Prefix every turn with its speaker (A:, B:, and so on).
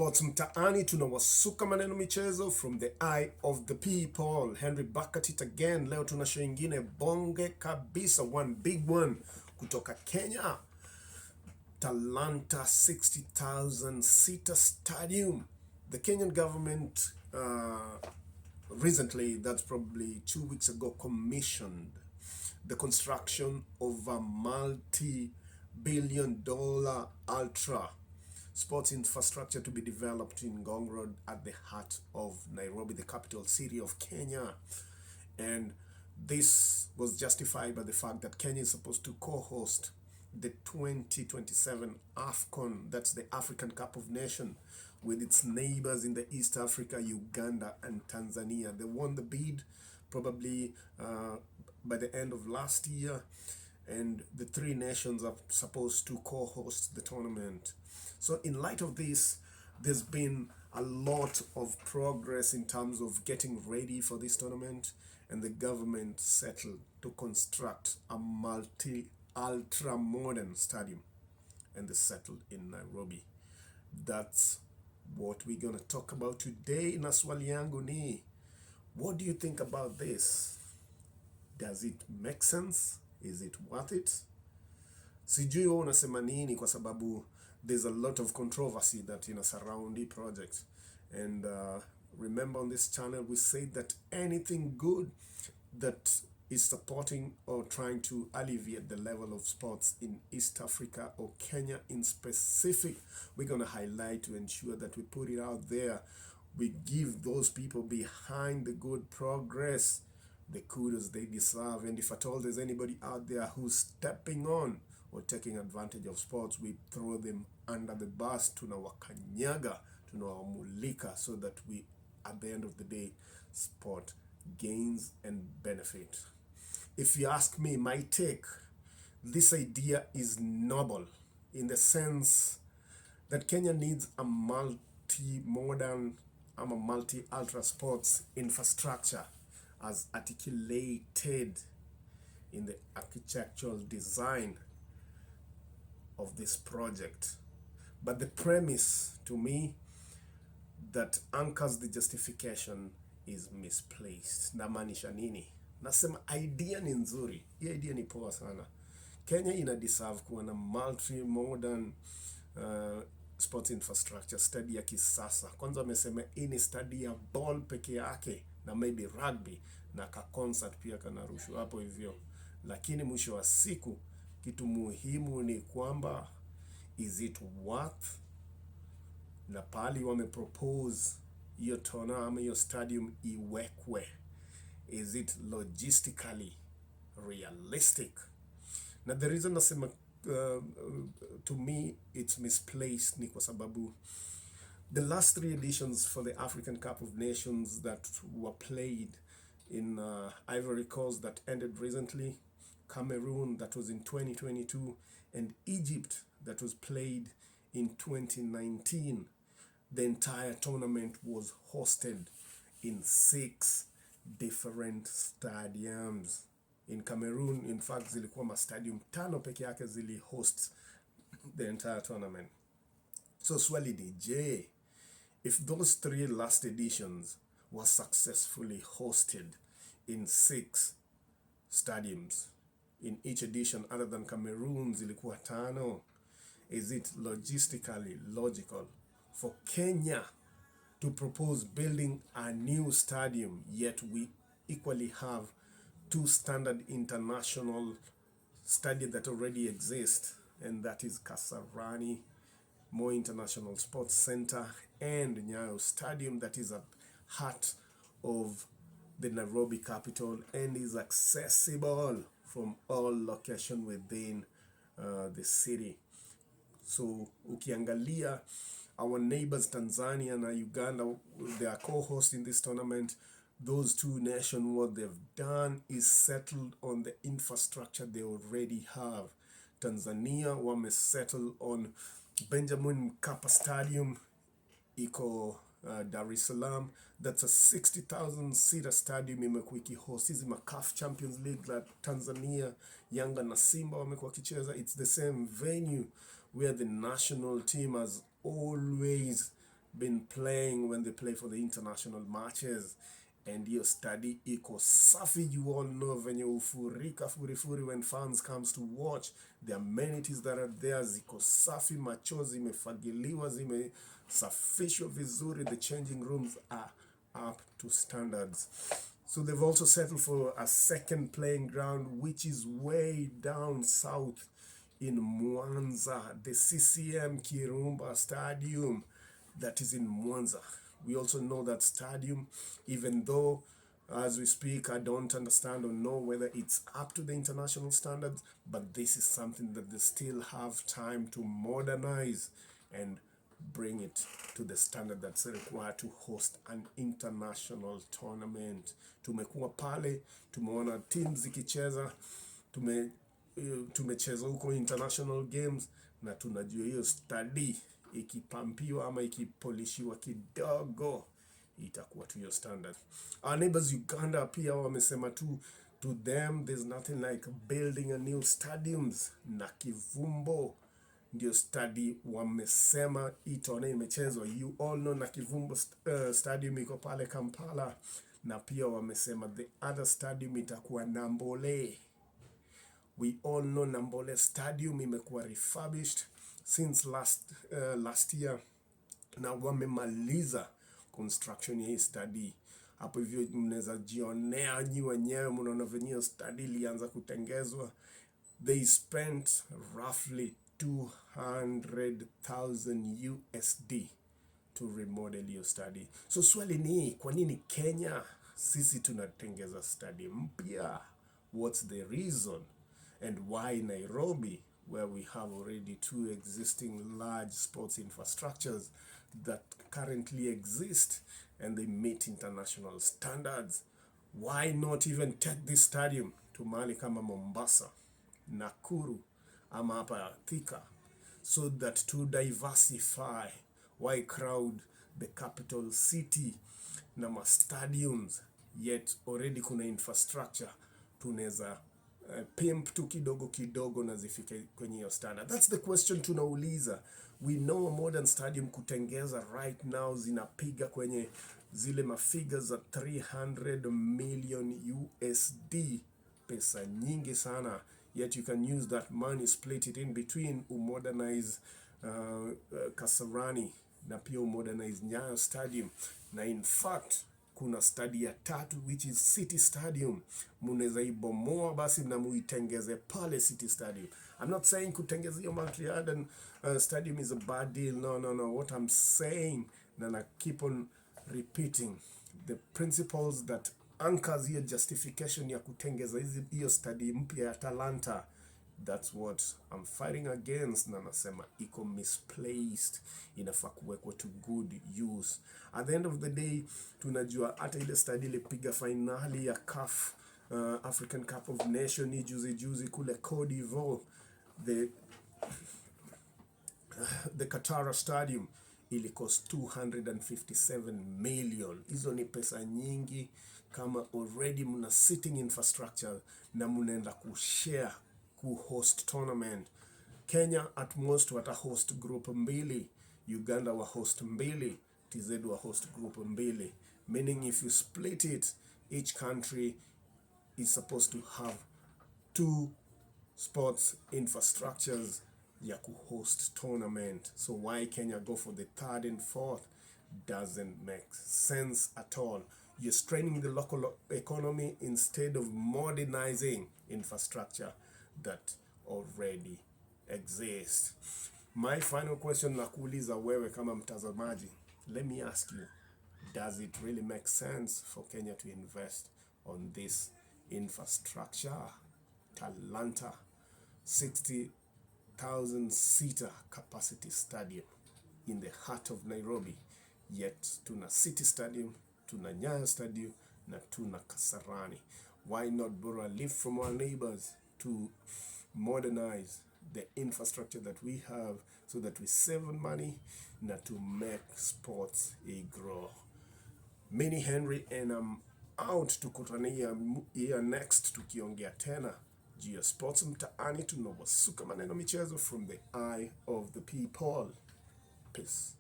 A: Sports Mtaani, tunawasuka maneno michezo from the eye of the people. Henry back at it again. Leo tuna show ingine bonge kabisa, one big one kutoka Kenya. Talanta 60,000 seater stadium. The Kenyan government recently, that's probably 2 weeks ago, commissioned the construction of a multi-billion-dollar ultra sports infrastructure to be developed in Ngong Road at the heart of Nairobi, the capital city of Kenya. And this was justified by the fact that Kenya is supposed to co-host the 2027 AFCON, that's the African Cup of Nations, with its neighbors in the East Africa, Uganda and Tanzania. They won the bid probably by the end of last year, and the three nations are supposed to co-host the tournament. So in light of this, there's been a lot of progress in terms of getting ready for this tournament, and the government settled to construct a ultra modern stadium, and they settled in Nairobi. That's what we're gonna talk about today. Na swali yangu ni, what do you think about this? Does it make sense? Is it worth it? Sijui wewe unasema nini, kwa sababu there's a lot of controversy that surround the project. And remember, on this channel we say that anything good that is supporting or trying to alleviate the level of sports in East Africa or Kenya in specific, we're going to highlight to ensure that we put it out there. We give those people behind the good progress the kudos they deserve. And if at all there's anybody out there who's stepping on or taking advantage of sports, we throw them under the bus, tunawakanyaga, tunawamulika, so that we, at the end of the day, sport gains and benefit. If you ask me, my take, this idea is noble in the sense that Kenya needs a multi-modern, a multi-ultra sports infrastructure as articulated in the architectural design of this project. But the premise, to me, that anchors the justification is misplaced. Namaanisha nini? Nasema idea ni nzuri. Hii idea ni poa sana. Kenya ina deserve kuwa na multi-modern sports infrastructure, study ya kisasa. Kwanza wamesema hii ni study ya ball peke yake, na maybe rugby, na ka concert pia kanarushwa hapo hivyo. Lakini mwisho wa siku, kitu muhimu ni kwamba, is it worth, na pali wamepropose hiyo tona ama hiyo stadium iwekwe, is it logistically realistic? Na the reason nasema to me it's misplaced ni kwa sababu the last 3 editions for the African Cup of Nations that were played in Ivory Coast that ended recently, Cameroon that was in 2022, and Egypt that was played in 2019, the entire tournament was hosted in 6 different stadiums. In Cameroon, in fact, zilikuwa ma stadium 5 peke yake zili host the entire tournament. So swali ni, je, if those 3 last editions were successfully hosted in 6 stadiums in each edition, other than Cameroon zilikuwa 5, is it logistically logical for Kenya to propose building a new stadium, yet we equally have 2 standard international stadiums that already exist, and that is Kasarani Moi International Sports Center and Nyayo Stadium, that is at heart of the Nairobi capital and is accessible from all location within the city. So ukiangalia our neighbors Tanzania and Uganda, they are co-hosting this tournament. Those 2 nations, what they've done is settled on the infrastructure they already have. Tanzania wamesettle on Benjamin Mkapa Stadium, iko Dar es Salaam. That's a 60,000 seater stadium, imekuwa ikihost hizi CAF Champions League la Tanzania, Yanga na Simba wamekuwa kicheza. It's the same venue where the national team has always been playing when they play for the international matches. And hiyo study iko safi. You all know venye ufurika furifuri when fans comes to watch. The amenities that are there ziko safi, machozi zimefagiliwa, zimesafishwa vizuri. The changing rooms are up to standards. So they've also settled for a second playing ground, which is way down south in Mwanza, the CCM Kirumba Stadium that is in Mwanza. We also know that stadium, even though as we speak, I don't understand or know whether it's up to the international standards, but this is something that they still have time to modernize and bring it to the standard that's required to host an international tournament. Tumekuwa pale, tumeona teams zikicheza, tumecheza huko international games, na tunajua hiyo study ikipampiwa ama ikipolishiwa kidogo itakuwa to your standard. Our neighbors Uganda pia wamesema to them there's nothing like building a new stadiums, na Kivumbo ndio study wamesema itaona imechezwa. You all know na Kivumbo stadium iko pale Kampala, na pia wamesema the other stadium itakuwa Nambole. We all know Nambole stadium imekuwa refurbished since last year, na wamemaliza construction ya hii study. Hapo hivyo mnaweza jionea nyi wenyewe, mnaona venye study ilianza kutengezwa. They spent roughly 200,000 USD to remodel your study. So swali ni, kwa nini Kenya sisi tunatengeza study mpya? What's the reason? And why Nairobi, where we have already two existing large sports infrastructures that currently exist and they meet international standards, why not even take this stadium to mahali kama Mombasa, Nakuru, ama hapa Thika, so that to diversify? Why crowd the capital city na ma stadiums, yet already kuna infrastructure tunaweza pimp tu kidogo kidogo na zifike kwenye hiyo standard? That's the question tunauliza. We know a modern stadium kutengeza right now zinapiga kwenye zile mafigures za 300 million USD, pesa nyingi sana. Yet you can use that money, split it in between, umodernize Kasarani na pia umodernize Nyayo Stadium. Na in fact kuna study ya tatu, which is City Stadium. Munaweza ibomoa basi na muitengeze pale City Stadium. I'm not saying kutengeza hiyo Montreal stadium is a bad deal. No. What I'm saying, and I keep on repeating, the principles that anchors hiyo justification ya kutengeza hiyo study mpya ya Talanta, that's what I'm fighting against, na nasema iko misplaced, inafaa kuwekwa to good use. At the end of the day, tunajua hata ile study ilipiga finali ya CAF African Cup of Nations juzi kule Cote d'Ivoire, the Qatar Stadium ili cost 257 million. Hizo ni pesa nyingi. Kama already muna sitting infrastructure na munaenda kushare host tournament. Kenya at most wata host group mbili, Uganda wa host mbili, TZ wa host group mbili. Meaning if you split it, each country is supposed to have 2 sports infrastructures ya host tournament. So why Kenya go for the 3rd and 4th? Doesn't make sense at all. You're straining the local economy instead of modernizing infrastructure that already exists. My final question na kuuliza wewe kama mtazamaji, let me ask you, does it really make sense for Kenya to invest on this infrastructure? Talanta, 60,000 seater capacity stadium in the heart of Nairobi, yet tuna City Stadium, tuna Nyayo Stadium, na tuna Kasarani. Why not borrow a lift from our neighbors to modernize the infrastructure that we have so that we save money na to make sports grow? Mini Henry, and I'm out. Tukutania here next tukiongea tena juu ya sports mtaani, tunawasuka maneno michezo from the eye of the people. Peace.